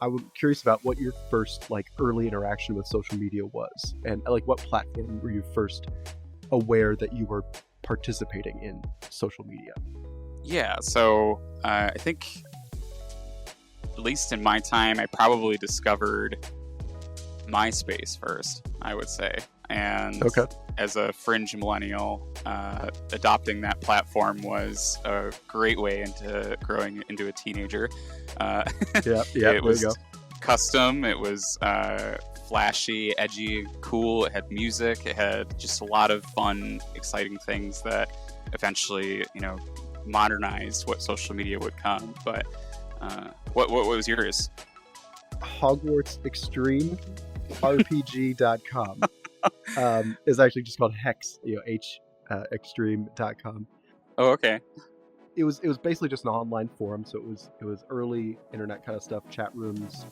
I'm curious about what your first like early interaction with social media was, and like what platform were you first aware that you were participating in social media? Yeah, so I think, at least in my time, I probably discovered MySpace first, I would say. And as a fringe millennial, adopting that platform was a great way into growing into a teenager. It was custom, it was flashy, edgy, cool, it had music, it had just a lot of fun, exciting things that eventually, modernized what social media would come. But what was yours? Hogwarts Extreme RPG.com is actually just called Hex, extreme.com. Oh, okay. It was basically just an online forum, so it was early internet kind of stuff, chat rooms,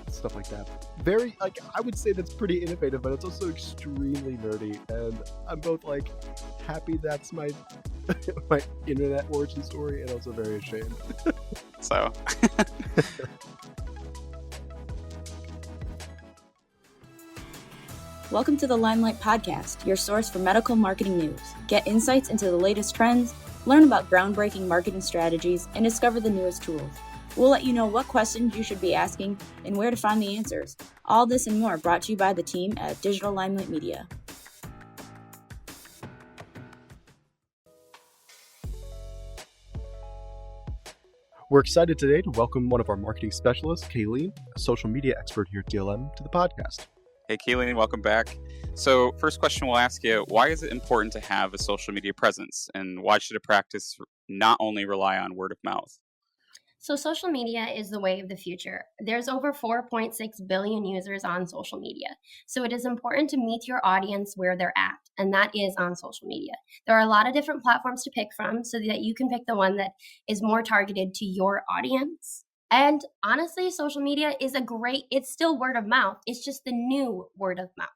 stuff like that. Very, like, I would say that's pretty innovative, but it's also extremely nerdy, and I'm both like happy that's my my internet origin story, and also very ashamed. So Welcome to the Limelight podcast, your source for medical marketing news. Get insights into the latest trends, learn about groundbreaking marketing strategies, and discover the newest tools. We'll let you know what questions you should be asking and where to find the answers. All this and more brought to you by the team at Digital Limelight Media. We're excited today to welcome one of our marketing specialists, Kayleen, a social media expert here at DLM, to the podcast. Hey, Kayleen, welcome back. So first question we'll ask you, why is it important to have a social media presence, and why should a practice not only rely on word of mouth? So social media is the way of the future. There's over 4.6 billion users on social media. So it is important to meet your audience where they're at, and that is on social media. There are a lot of different platforms to pick from so that you can pick the one that is more targeted to your audience. And honestly, social media is it's still word of mouth. It's just the new word of mouth.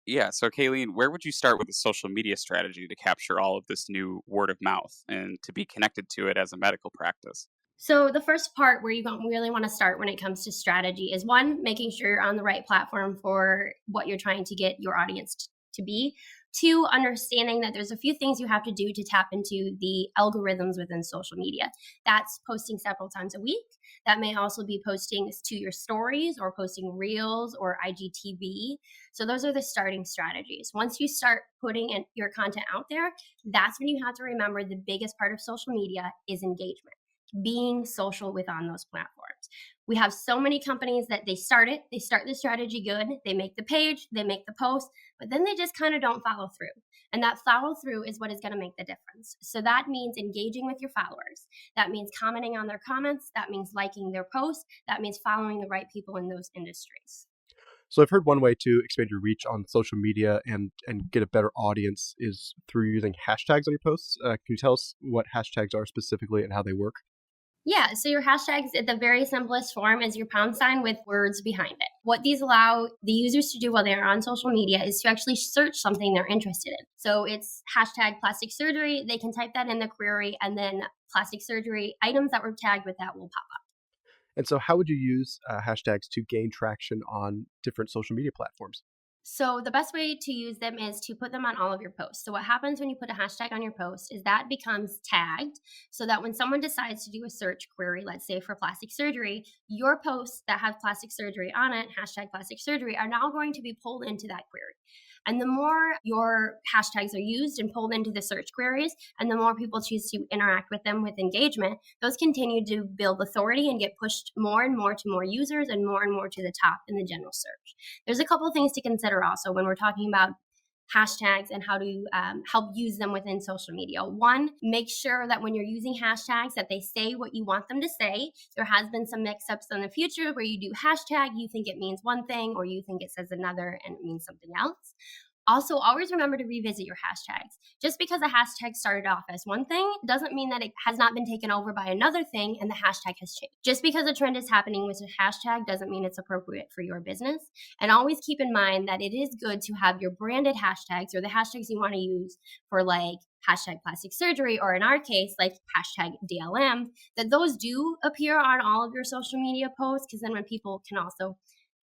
Yeah. So Kayleen, where would you start with a social media strategy to capture all of this new word of mouth and to be connected to it as a medical practice? So the first part where you really want to start when it comes to strategy is one, making sure you're on the right platform for what you're trying to get your audience to be. Two, understanding that there's a few things you have to do to tap into the algorithms within social media. That's posting several times a week. That may also be posting to your stories or posting reels or IGTV. So those are the starting strategies. Once you start putting your content out there, that's when you have to remember the biggest part of social media is engagement. Being social on those platforms. We have so many companies that they start the strategy good, they make the page, they make the post, but then they just kind of don't follow through. And that follow through is what is going to make the difference. So that means engaging with your followers. That means commenting on their comments. That means liking their posts. That means following the right people in those industries. So I've heard one way to expand your reach on social media and get a better audience is through using hashtags on your posts. Can you tell us what hashtags are specifically and how they work? Yeah, so your hashtags at the very simplest form is your pound sign with words behind it. What these allow the users to do while they're on social media is to actually search something they're interested in. So it's hashtag plastic surgery. They can type that in the query, and then plastic surgery items that were tagged with that will pop up. And so how would you use hashtags to gain traction on different social media platforms? So the best way to use them is to put them on all of your posts. So what happens when you put a hashtag on your post is that becomes tagged so that when someone decides to do a search query, let's say for plastic surgery, your posts that have plastic surgery on it, hashtag plastic surgery, are now going to be pulled into that query. And the more your hashtags are used and pulled into the search queries, and the more people choose to interact with them with engagement, those continue to build authority and get pushed more and more to more users and more to the top in the general search. There's a couple of things to consider also when we're talking about hashtags and how to help use them within social media. One, make sure that when you're using hashtags that they say what you want them to say. There has been some mix-ups in the future where you do hashtag, you think it means one thing, or you think it says another and it means something else. Also, always remember to revisit your hashtags. Just because a hashtag started off as one thing doesn't mean that it has not been taken over by another thing and the hashtag has changed. Just because a trend is happening with a hashtag doesn't mean it's appropriate for your business. And always keep in mind that it is good to have your branded hashtags or the hashtags you want to use for like hashtag plastic surgery, or in our case, like hashtag DLM, that those do appear on all of your social media posts, because then when people can also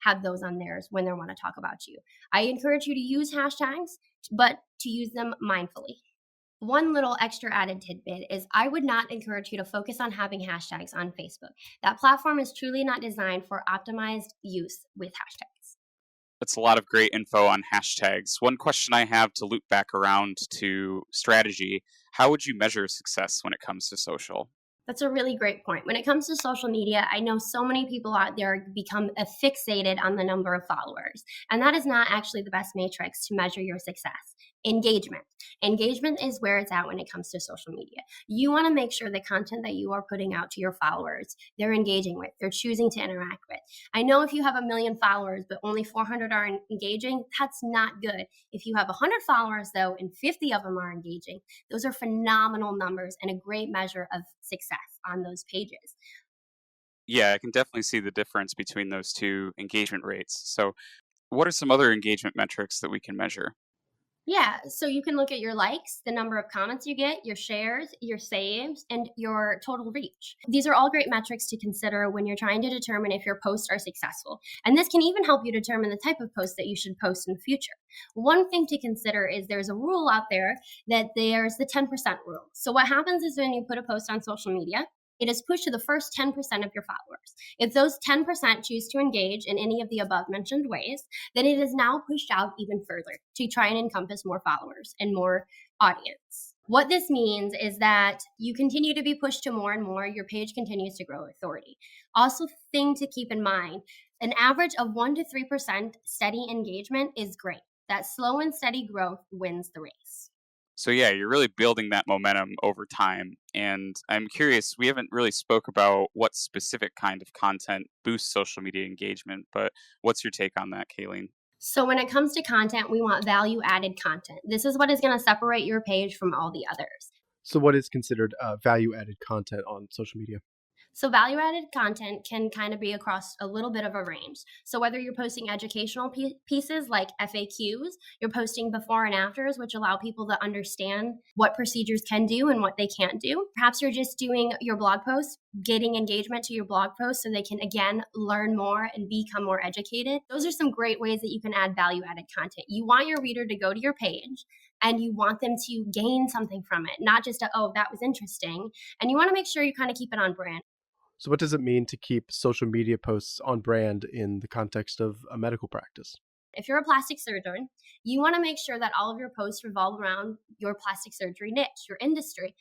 have those on theirs when they want to talk about you. I encourage you to use hashtags, but to use them mindfully. One little extra added tidbit is I would not encourage you to focus on having hashtags on Facebook. That platform is truly not designed for optimized use with hashtags. That's a lot of great info on hashtags. One question I have to loop back around to strategy, how would you measure success when it comes to social? That's a really great point. When it comes to social media, I know so many people out there become fixated on the number of followers, and that is not actually the best matrix to measure your success. Engagement. Engagement is where it's at when it comes to social media. You want to make sure the content that you are putting out to your followers, they're engaging with, they're choosing to interact with. I know if you have 1 million followers, but only 400 are engaging, that's not good. If you have 100 followers, though, and 50 of them are engaging, those are phenomenal numbers and a great measure of success on those pages. Yeah, I can definitely see the difference between those two engagement rates. So what are some other engagement metrics that we can measure? Yeah, so you can look at your likes, the number of comments you get, your shares, your saves, and your total reach. These are all great metrics to consider when you're trying to determine if your posts are successful. And this can even help you determine the type of post that you should post in the future. One thing to consider is there's a rule out there that there's the 10% rule. So what happens is when you put a post on social media, it is pushed to the first 10% of your followers. If those 10% choose to engage in any of the above mentioned ways, then it is now pushed out even further to try and encompass more followers and more audience. What this means is that you continue to be pushed to more and more, your page continues to grow authority. Also, thing to keep in mind, an average of 1 to 3% steady engagement is great. That slow and steady growth wins the race. So yeah, you're really building that momentum over time. And I'm curious, we haven't really spoke about what specific kind of content boosts social media engagement, but what's your take on that, Kayleen? So when it comes to content, we want value-added content. This is what is going to separate your page from all the others. So what is considered value-added content on social media? So value-added content can kind of be across a little bit of a range. So whether you're posting educational pieces like FAQs, you're posting before and afters, which allow people to understand what procedures can do and what they can't do. Perhaps you're just doing your blog posts, getting engagement to your blog posts so they can, again, learn more and become more educated. Those are some great ways that you can add value-added content. You want your reader to go to your page and you want them to gain something from it, not just oh, that was interesting. And you want to make sure you kind of keep it on brand. So what does it mean to keep social media posts on brand in the context of a medical practice? If you're a plastic surgeon, you want to make sure that all of your posts revolve around your plastic surgery niche, your industry.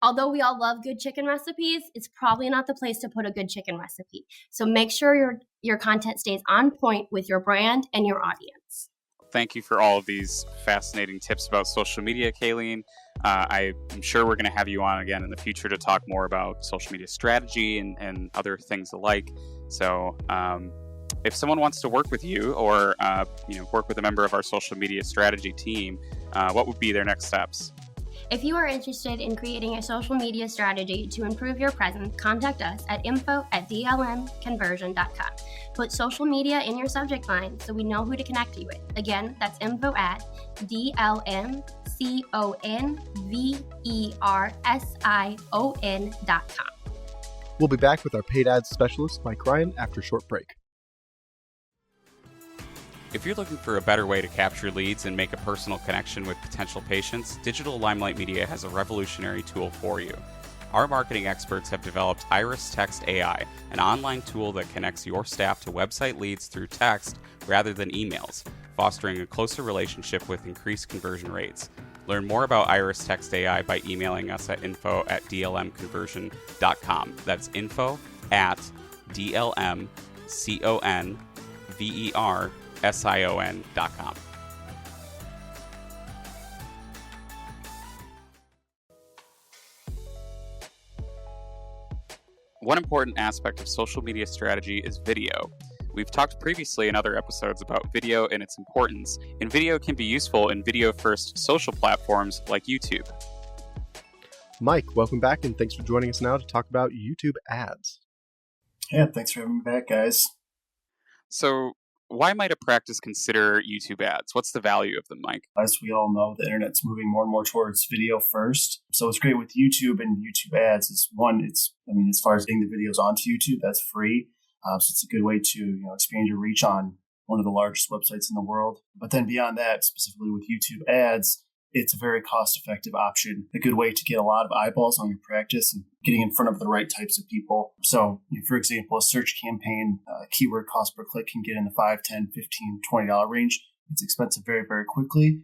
Although we all love good chicken recipes, it's probably not the place to put a good chicken recipe. So make sure your content stays on point with your brand and your audience. Thank you for all of these fascinating tips about social media, Kayleen. I'm sure we're going to have you on again in the future to talk more about social media strategy and other things alike. So if someone wants to work with you or work with a member of our social media strategy team, what would be their next steps? If you are interested in creating a social media strategy to improve your presence, contact us at info@dlmconversion.com. Put social media in your subject line so we know who to connect you with. Again, that's info@dlmconversion.com. We'll be back with our paid ads specialist, Mike Ryan, after a short break. If you're looking for a better way to capture leads and make a personal connection with potential patients, Digital Limelight Media has a revolutionary tool for you. Our marketing experts have developed Iris Text AI, an online tool that connects your staff to website leads through text rather than emails, fostering a closer relationship with increased conversion rates. Learn more about Iris Text AI by emailing us at info@dlmconversion.com. That's info@dlmconversion.com. One important aspect of social media strategy is video. We've talked previously in other episodes about video and its importance, and video can be useful in video-first social platforms like YouTube. Mike, welcome back, and thanks for joining us now to talk about YouTube ads. Yeah, thanks for having me back, guys. So, why might a practice consider YouTube ads? What's the value of them, Mike? As we all know, the internet's moving more and more towards video first. So what's great with YouTube and YouTube ads is one, as far as getting the videos onto YouTube, that's free. So it's a good way to expand your reach on one of the largest websites in the world. But then beyond that, specifically with YouTube ads, it's a very cost-effective option, a good way to get a lot of eyeballs on your practice and getting in front of the right types of people. So, for example, a search campaign, keyword cost per click can get in the $5, $10, $15, $20 range. It's expensive very, very quickly.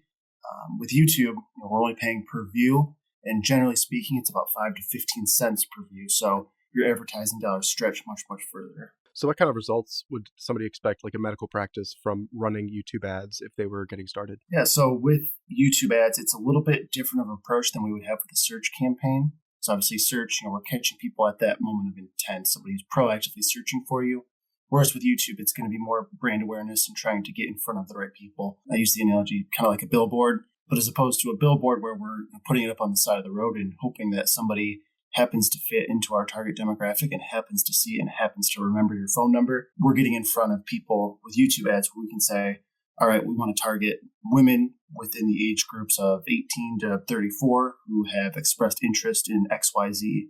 With YouTube, we're only paying per view, and generally speaking, it's about 5 to 15 cents per view. So your advertising dollars stretch much, much further. So what kind of results would somebody expect, like a medical practice, from running YouTube ads if they were getting started? Yeah, so with YouTube ads, it's a little bit different of an approach than we would have with a search campaign. So obviously search, we're catching people at that moment of intent, somebody who's proactively searching for you. Whereas with YouTube, it's going to be more brand awareness and trying to get in front of the right people. I use the analogy kind of like a billboard, but as opposed to a billboard where we're putting it up on the side of the road and hoping that somebody happens to fit into our target demographic and happens to see and happens to remember your phone number, we're getting in front of people with YouTube ads where we can say, all right, we want to target women within the age groups of 18 to 34 who have expressed interest in XYZ.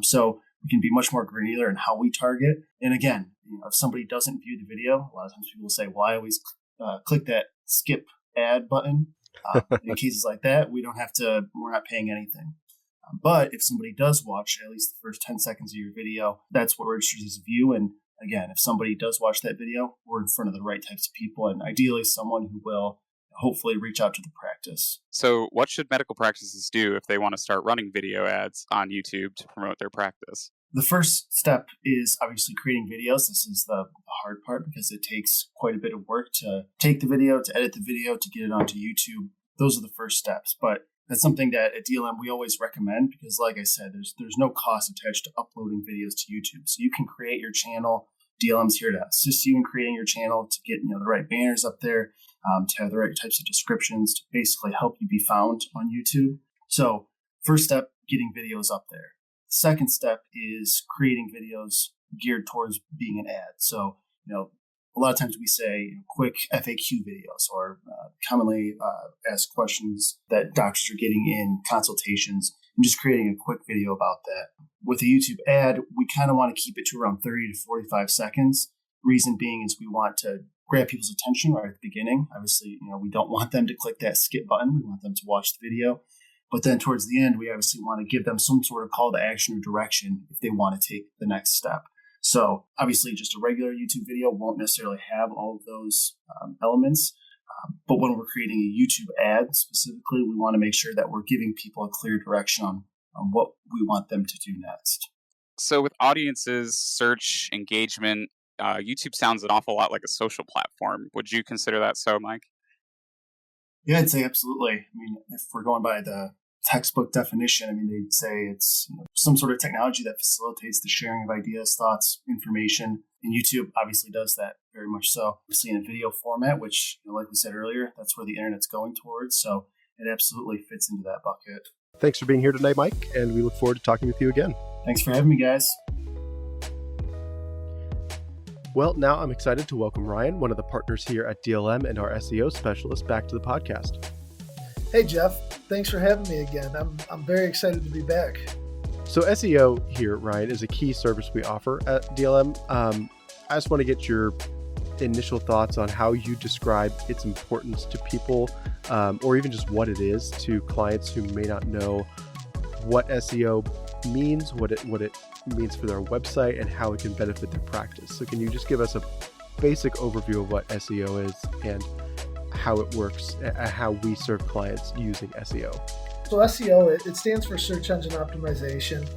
So we can be much more granular in how we target. And again, if somebody doesn't view the video, a lot of times people will say, well, I always click that skip ad button. In cases like that, we're not paying anything. But if somebody does watch at least the first 10 seconds of your video, that's what registers as a view. And again, if somebody does watch that video, we're in front of the right types of people, and ideally someone who will hopefully reach out to the practice. So what should medical practices do if they want to start running video ads on YouTube to promote their practice? The first step is obviously creating videos. This is the hard part because it takes quite a bit of work to take the video, to edit the video, to get it onto YouTube. Those are the first steps. But that's something that at DLM we always recommend because, like I said, there's no cost attached to uploading videos to YouTube. So you can create your channel. DLM's here to assist you in creating your channel, to get the right banners up there, to have the right types of descriptions, to basically help you be found on YouTube. So first step, getting videos up there. Second step is creating videos geared towards being an ad. So, a lot of times we say quick FAQ videos or commonly asked questions that doctors are getting in consultations, and just creating a quick video about that. With a YouTube ad, we kind of want to keep it to around 30 to 45 seconds. Reason being is we want to grab people's attention right at the beginning. Obviously, we don't want them to click that skip button. We want them to watch the video. But then towards the end, we obviously want to give them some sort of call to action or direction if they want to take the next step. So obviously just a regular YouTube video won't necessarily have all of those elements. But when we're creating a YouTube ad specifically, we want to make sure that we're giving people a clear direction on what we want them to do next. So with audiences, search, engagement, YouTube sounds an awful lot like a social platform. Would you consider that so, Mike? Yeah, I'd say absolutely. If we're going by the textbook definition, they'd say it's some sort of technology that facilitates the sharing of ideas, thoughts, information. And YouTube obviously does that very much so. Obviously in a video format, which, like we said earlier, that's where the internet's going towards. So it absolutely fits into that bucket. Thanks for being here today, Mike, and we look forward to talking with you again. Thanks for having me, guys. Well, now I'm excited to welcome Ryan, one of the partners here at DLM and our SEO specialist, back to the podcast. Hey, Jeff. Thanks for having me again. I'm very excited to be back. So SEO here, Ryan, is a key service we offer at DLM. I just want to get your initial thoughts on how you describe its importance to people, or even just what it is to clients who may not know what SEO means, what it means for their website, and how it can benefit their practice. So can you just give us a basic overview of what SEO is and how it works, how we serve clients using SEO? So SEO, it stands for search engine optimization,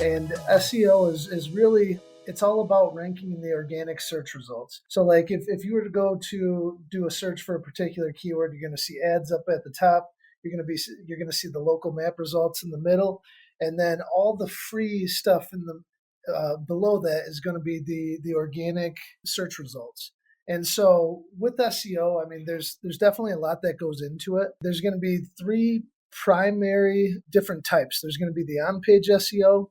and SEO is really, it's all about ranking in the organic search results. So like if you were to go to do a search for a particular keyword, you're going to see ads up at the top. You're going to see the local map results in the middle, and then all the free stuff in the below that is going to be the organic search results. And so with SEO, there's definitely a lot that goes into it. There's going to be three primary different types. There's going to be the on-page SEO,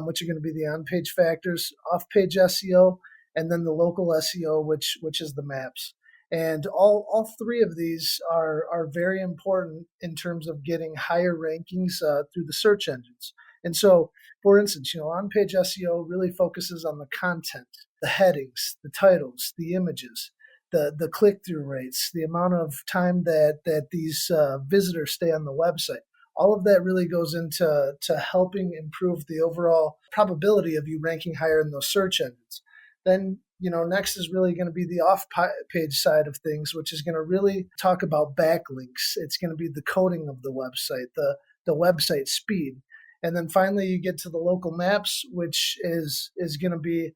which are going to be the on-page factors, off-page SEO, and then the local SEO, which is the maps. And all three of these are very important in terms of getting higher rankings through the search engines. And so, for instance, on-page SEO really focuses on the content, the headings, the titles, the images, the click-through rates, the amount of time that these visitors stay on the website. All of that really goes into helping improve the overall probability of you ranking higher in those search engines. Then, next is really going to be the off-page side of things, which is going to really talk about backlinks. It's going to be the coding of the website, the website speed. And then finally, you get to the local maps, which is going to be,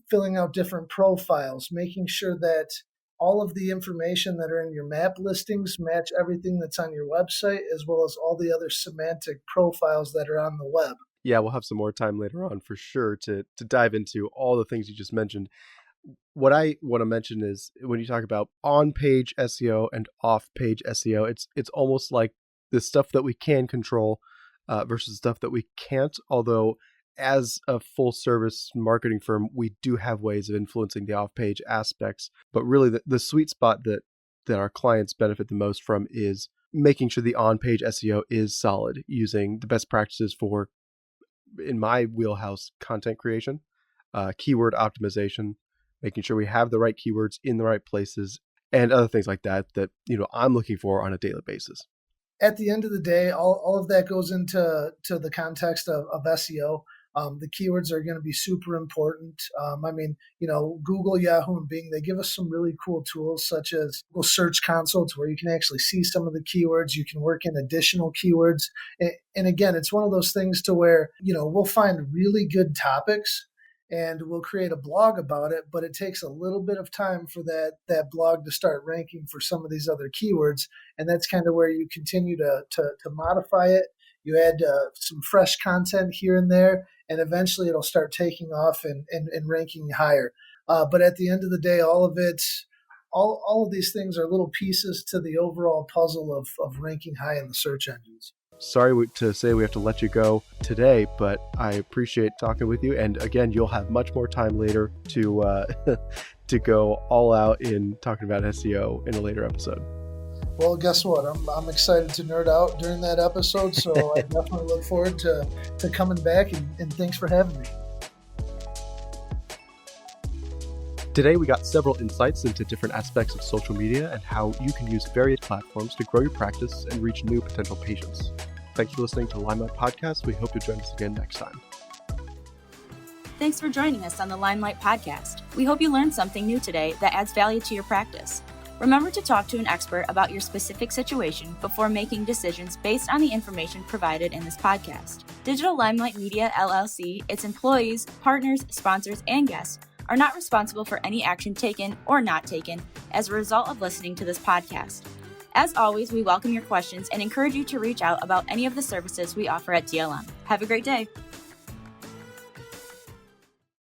filling out different profiles, making sure that all of the information that are in your map listings match everything that's on your website, as well as all the other semantic profiles that are on the web. Yeah, we'll have some more time later on for sure to dive into all the things you just mentioned. What I want to mention is when you talk about on-page SEO and off-page SEO, it's almost like the stuff that we can control versus stuff that we can't, although as a full-service marketing firm, we do have ways of influencing the off-page aspects. But really, the sweet spot that our clients benefit the most from is making sure the on-page SEO is solid, using the best practices for, in my wheelhouse, content creation, keyword optimization, making sure we have the right keywords in the right places, and other things like that I'm looking for on a daily basis. At the end of the day, all of that goes into the context of SEO. The keywords are going to be super important. Google, Yahoo, and Bing, they give us some really cool tools such as Google Search Console, to where you can actually see some of the keywords. You can work in additional keywords. And again, it's one of those things to where, we'll find really good topics and we'll create a blog about it, but it takes a little bit of time for that blog to start ranking for some of these other keywords. And that's kind of where you continue to modify it. You add some fresh content here and there, and eventually it'll start taking off and ranking higher. But at the end of the day, all of these things are little pieces to the overall puzzle of ranking high in the search engines. Sorry to say we have to let you go today, but I appreciate talking with you. And again, you'll have much more time later to to go all out in talking about SEO in a later episode. Well, guess what? I'm excited to nerd out during that episode, so I definitely look forward to coming back, and thanks for having me. Today, we got several insights into different aspects of social media and how you can use various platforms to grow your practice and reach new potential patients. Thank you for listening to the Limelight Podcast. We hope you join us again next time. Thanks for joining us on the Limelight Podcast. We hope you learned something new today that adds value to your practice. Remember to talk to an expert about your specific situation before making decisions based on the information provided in this podcast. Digital Limelight Media, LLC, its employees, partners, sponsors, and guests are not responsible for any action taken or not taken as a result of listening to this podcast. As always, we welcome your questions and encourage you to reach out about any of the services we offer at DLM. Have a great day.